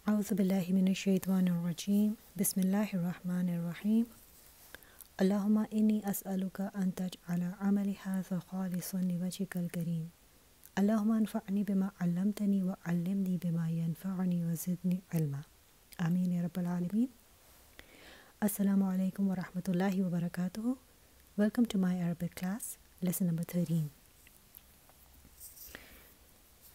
أعوذ بالله من الشيطان الرجيم بسم الله الرحمن الرحيم اللهم إني أسألك أن تجعل عملي هذا خالصا لوجهك الكريم اللهم انفعني بما علمتني وعلمني بما ينفعني وزدني علما آمين يا رب العالمين. Assalamu alaikum wa rahmatullahi wa barakatuh. Welcome to my Arabic class, lesson number 13.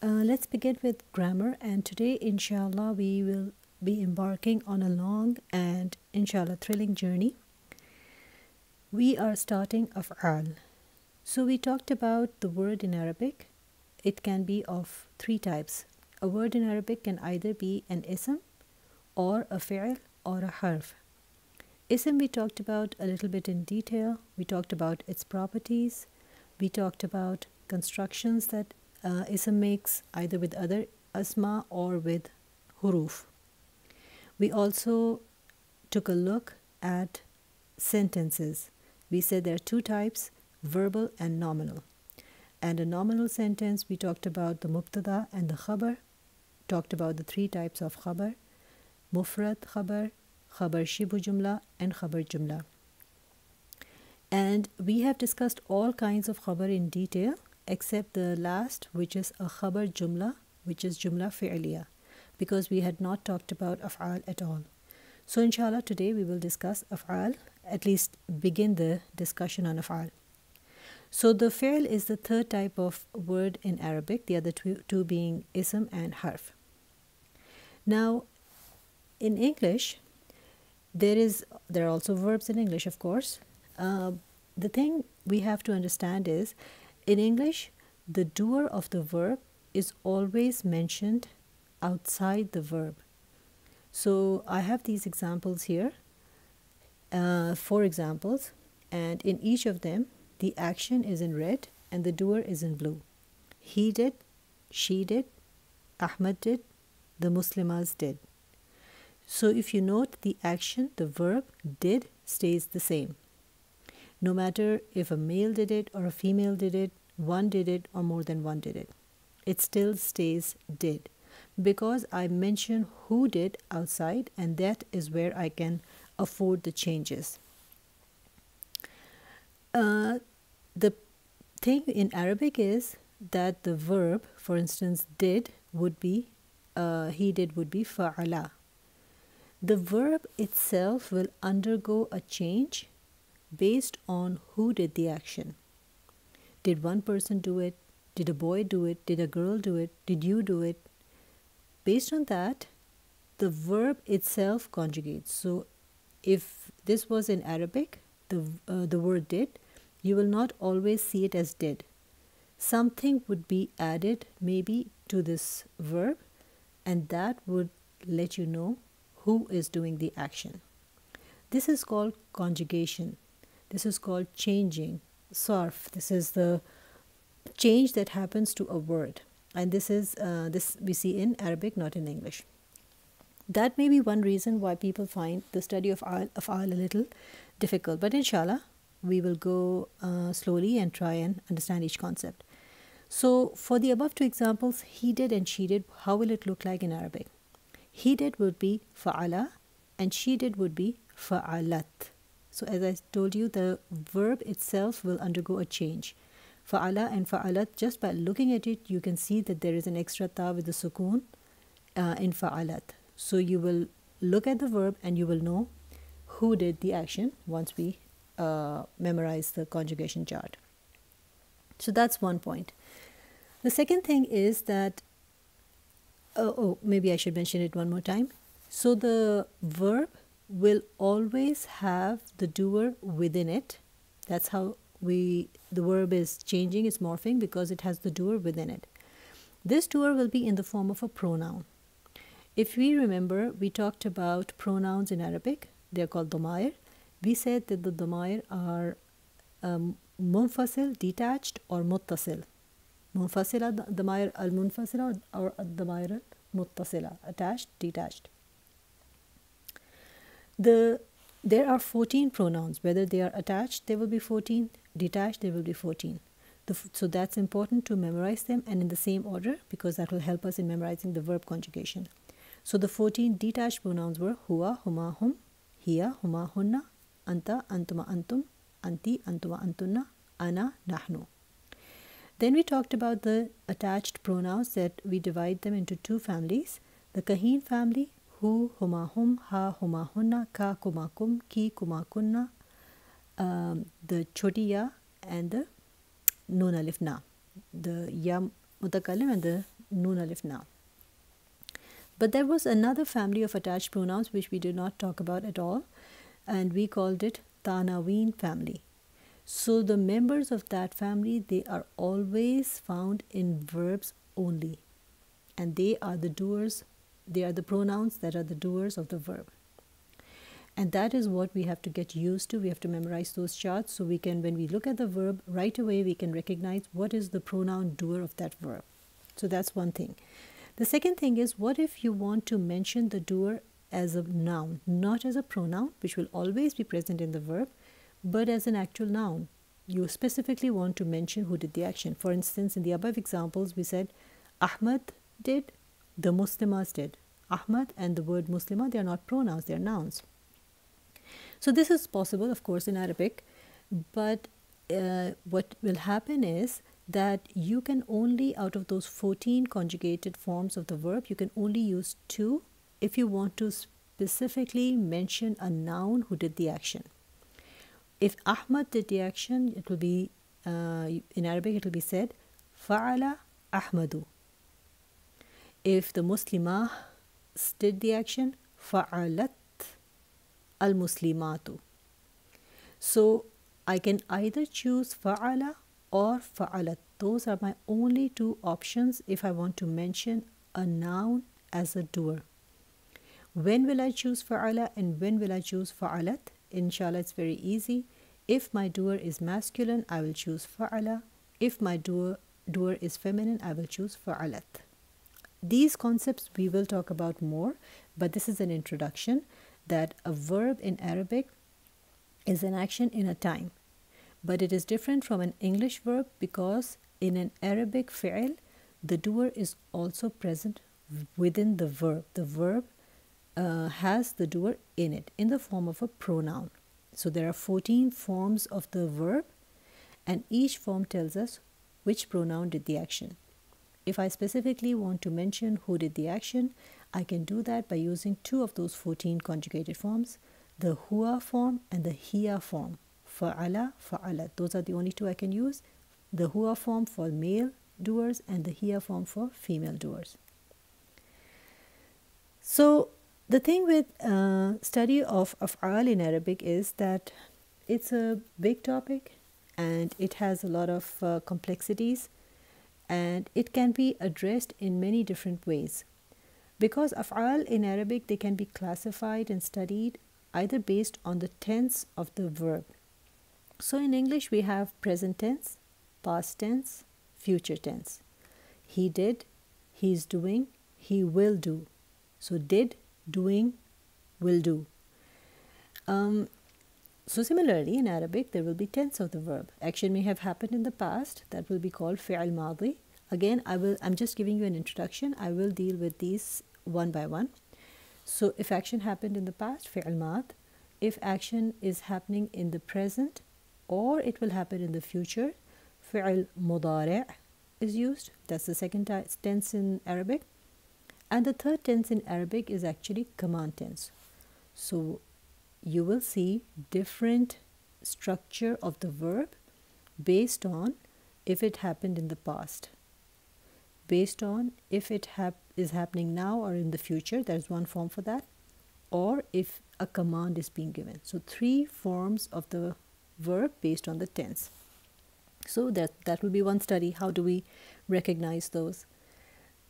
Let's begin with grammar, and today inshallah we will be embarking on a long and inshallah thrilling journey. We are starting af'al. So we talked about the word in Arabic. It can be of three types. A word in Arabic can either be an ism or a fi'l or a harf. Ism we talked about a little bit in detail. We talked about its properties. We talked about constructions that ism makes either with other asma or with huruf. We also took a look at sentences. We said there are two types, verbal and nominal. And a nominal sentence, we talked about the mubtada and the khabar, talked about the three types of khabar, mufrad khabar, khabar shibu jumla, and khabar jumla. And we have discussed all kinds of khabar in detail, except the last, which is a khabar jumla, which is jumla fi'liya, because we had not talked about af'al at all. So inshallah today we will discuss af'al, at least begin the discussion on af'al. So the fi'l is the third type of word in Arabic, the other two being ism and harf. Now in English, there are also verbs in English, of course. The thing we have to understand is, in English, the doer of the verb is always mentioned outside the verb. So I have these examples here, 4 examples, and in each of them, the action is in red and the doer is in blue. He did, she did, Ahmed did, the Muslimas did. So if you note the action, the verb did stays the same. No matter if a male did it or a female did it, one did it or more than one did it, it still stays did, because I mention who did outside, and that is where I can afford the changes. The thing in Arabic is that the verb, for instance, did would be, he did would be fa'ala. The verb itself will undergo a change based on who did the action. Did one person do it? Did a boy do it? Did a girl do it? Did you do it? Based on that, the verb itself conjugates. So if this was in Arabic, the word did, you will not always see it as did. Something would be added maybe to this verb, and that would let you know who is doing the action. This is called conjugation. This is called changing, sarf. This is the change that happens to a word, and this we see in Arabic, not in English. That may be one reason why people find the study of af'al a little difficult, but inshallah we will go slowly and try and understand each concept. So for the above two examples, he did and she did, how will it look like in Arabic? He did would be fa'ala and she did would be fa'alat. So as I told you, the verb itself will undergo a change. Fa'ala and fa'alat, just by looking at it, you can see that there is an extra ta with the sukoon in fa'alat. So you will look at the verb and you will know who did the action once we memorize the conjugation chart. So that's one point. The second thing is that, maybe I should mention it one more time. So the verb will always have the doer within it. That's how the verb is changing, it's morphing, because it has the doer within it. This doer will be in the form of a pronoun. If we remember, we talked about pronouns in Arabic. They're called domair. We said that the domair are munfasil, detached, or muttasil. Munfasila, domair al-munfasila, or domair al-muttasila, attached, detached. There are 14 pronouns. Whether they are attached, there will be 14. Detached, there will be 14. So that's important to memorize them, and in the same order, because that will help us in memorizing the verb conjugation. So the 14 detached pronouns were huwa, huma, hum, hiya, huma, hunna, anta, antuma, antum, anti, antuma, antunna, ana, nahnu. Then we talked about the attached pronouns, that we divide them into two families. The kahin family, hu, huma, hum, ha, huma, hunna, ka, kuma, kum, ki, kuma, kunna, the choti ya and the nun alif na, the ya mutakallim and the nun alif na. But there was another family of attached pronouns which we did not talk about at all, and we called it Tanaween family. So the members of that family, they are always found in verbs only, and they are the doers, they are the pronouns that are the doers of the verb. And that is what we have to get used to. We have to memorize those charts so we can, when we look at the verb, right away we can recognize what is the pronoun doer of that verb. So that's one thing. The second thing is, what if you want to mention the doer as a noun, not as a pronoun, which will always be present in the verb, but as an actual noun. You specifically want to mention who did the action. For instance, in the above examples, we said Ahmad did, the Muslimas did. Ahmad and the word Muslima, they are not pronouns, they are nouns. So this is possible, of course, in Arabic, but what will happen is that you can only, out of those 14 conjugated forms of the verb, you can only use 2 if you want to specifically mention a noun who did the action. If Ahmad did the action, it will be, in Arabic, it will be said, Fa'ala Ahmadu. If the Muslimah did the action, Fa'alat al-Muslimatu. So I can either choose Fa'ala or Fa'alat. Those are my only 2 options if I want to mention a noun as a doer. When will I choose Fa'ala and when will I choose Fa'alat? Inshallah, it's very easy. If my doer is masculine, I will choose Fa'ala. If my doer is feminine, I will choose Fa'alat. These concepts we will talk about more, but this is an introduction that a verb in Arabic is an action in a time. But it is different from an English verb because in an Arabic fi'l, the doer is also present within the verb. The verb has the doer in it in the form of a pronoun. So there are 14 forms of the verb, and each form tells us which pronoun did the action. If I specifically want to mention who did the action, I can do that by using 2 of those 14 conjugated forms, the huwa form and the hiya form. Fa'ala, fa'alat. Those are the only 2 I can use. The huwa form for male doers and the hiya form for female doers. So the thing with study of af'al in Arabic is that it's a big topic and it has a lot of complexities, and it can be addressed in many different ways. Because af'al in Arabic, they can be classified and studied either based on the tense of the verb. So in English, we have present tense, past tense, future tense. He did, he's doing, he will do. So did, doing, will do. So similarly, in Arabic, there will be tense of the verb. Action may have happened in the past. That will be called fi'al madi. Again, I'm just giving you an introduction. I will deal with these one by one. So if action happened in the past, fi'al mad. If action is happening in the present, or it will happen in the future, fi'al mudari' is used. That's the second tense in Arabic. And the third tense in Arabic is actually command tense. So you will see different structure of the verb based on if it happened in the past, based on if it is happening now or in the future. There's one form for that, or if a command is being given. So 3 forms of the verb based on the tense. So that will be one study. How do we recognize those?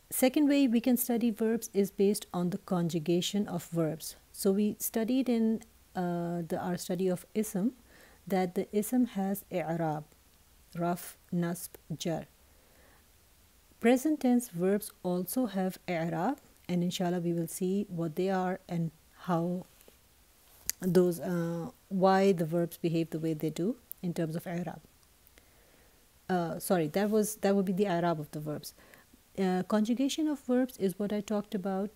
Second way we can study verbs is based on the conjugation of verbs. So we studied in our study of ism that the ism has i'rab, raf, nasb, jar. Present tense verbs also have i'rab, and inshallah we will see what they are and how those why the verbs behave the way they do in terms of i'rab. Sorry, that would be the i'rab of the verbs. Conjugation of verbs is what I talked about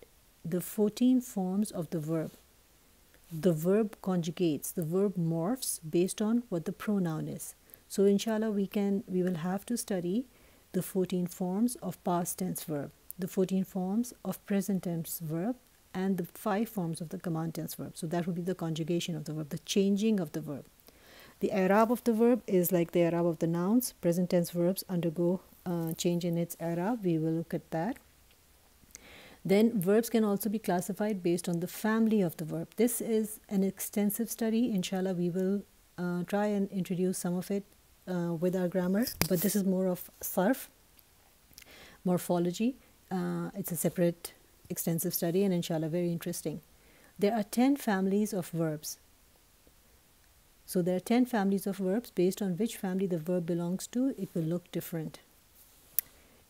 the 14 forms of the verb. The verb conjugates, the verb morphs based on what the pronoun is. So inshallah we will have to study the 14 forms of past tense verb, the 14 forms of present tense verb, and the 5 forms of the command tense verb. So that would be the conjugation of the verb, the changing of the verb. The i'rab of the verb is like the i'rab of the nouns. Present tense verbs undergo change in its i'rab. We will look at that. Then verbs can also be classified based on the family of the verb. This is an extensive study. Inshallah, we will try and introduce some of it with our grammar, but this is more of sarf, morphology. It's a separate extensive study and inshallah very interesting. There are 10 families of verbs. So there are 10 families of verbs. Based on which family the verb belongs to, it will look different.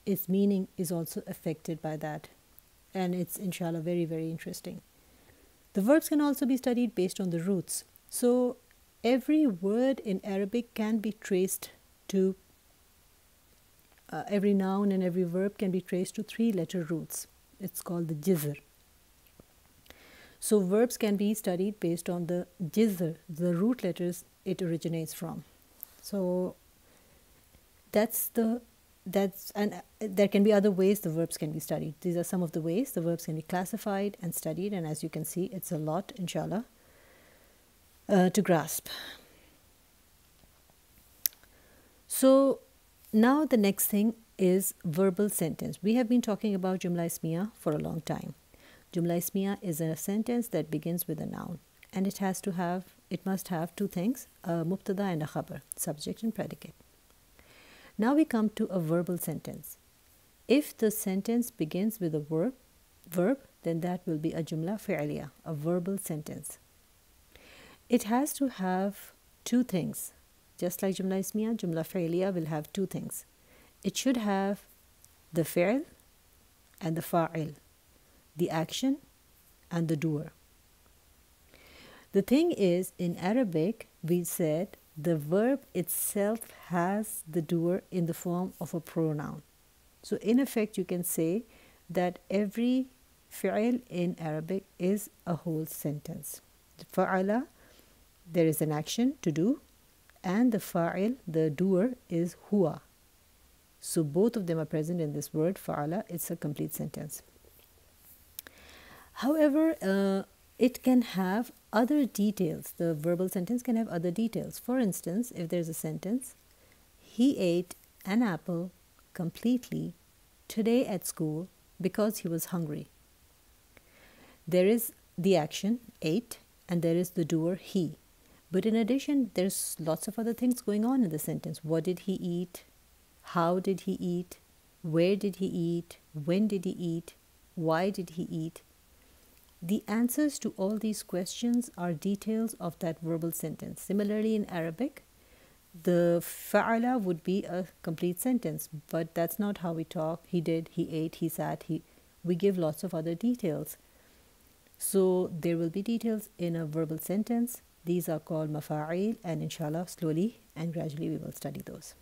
Its meaning is also affected by that. And it's inshallah very, very interesting. The verbs can also be studied based on the roots. So every word in Arabic can be traced to, every noun and every verb can be traced to 3-letter roots. It's called the jizr. So verbs can be studied based on the jizr, the root letters it originates from. So and there can be other ways the verbs can be studied. These are some of the ways the verbs can be classified and studied, and as you can see, it's a lot, inshallah, to grasp. So now the next thing is verbal sentence. We have been talking about Jumla Ismiya for a long time. Jumla Ismiya is a sentence that begins with a noun, and it must have 2 things, a mubtada and a khabar, subject and predicate. Now we come to a verbal sentence. If the sentence begins with a verb, then that will be a jumla fi'liya, a verbal sentence. It has to have 2 things. Just like Jumla Ismiya, Jumla fi'liya will have 2 things. It should have the fi'l and the fa'il, the action and the doer. The thing is, in Arabic, we said the verb itself has the doer in the form of a pronoun. So in effect, you can say that every fi'l in Arabic is a whole sentence. The fa'ala, there is an action to do, and the fa'il, the doer, is huwa. So both of them are present in this word fa'ala. It's a complete sentence. However, it can have other details. The verbal sentence can have other details. For instance, if there's a sentence, he ate an apple completely today at school because he was hungry. There is the action, ate, and there is the doer, he. But in addition, there's lots of other things going on in the sentence. What did he eat? How did he eat? Where did he eat? When did he eat? Why did he eat? The answers to all these questions are details of that verbal sentence. Similarly, in Arabic, the fa'ala would be a complete sentence, but that's not how we talk. He did, he ate, he sat, we give lots of other details. So there will be details in a verbal sentence. These are called mafa'il, and inshallah, slowly and gradually we will study those.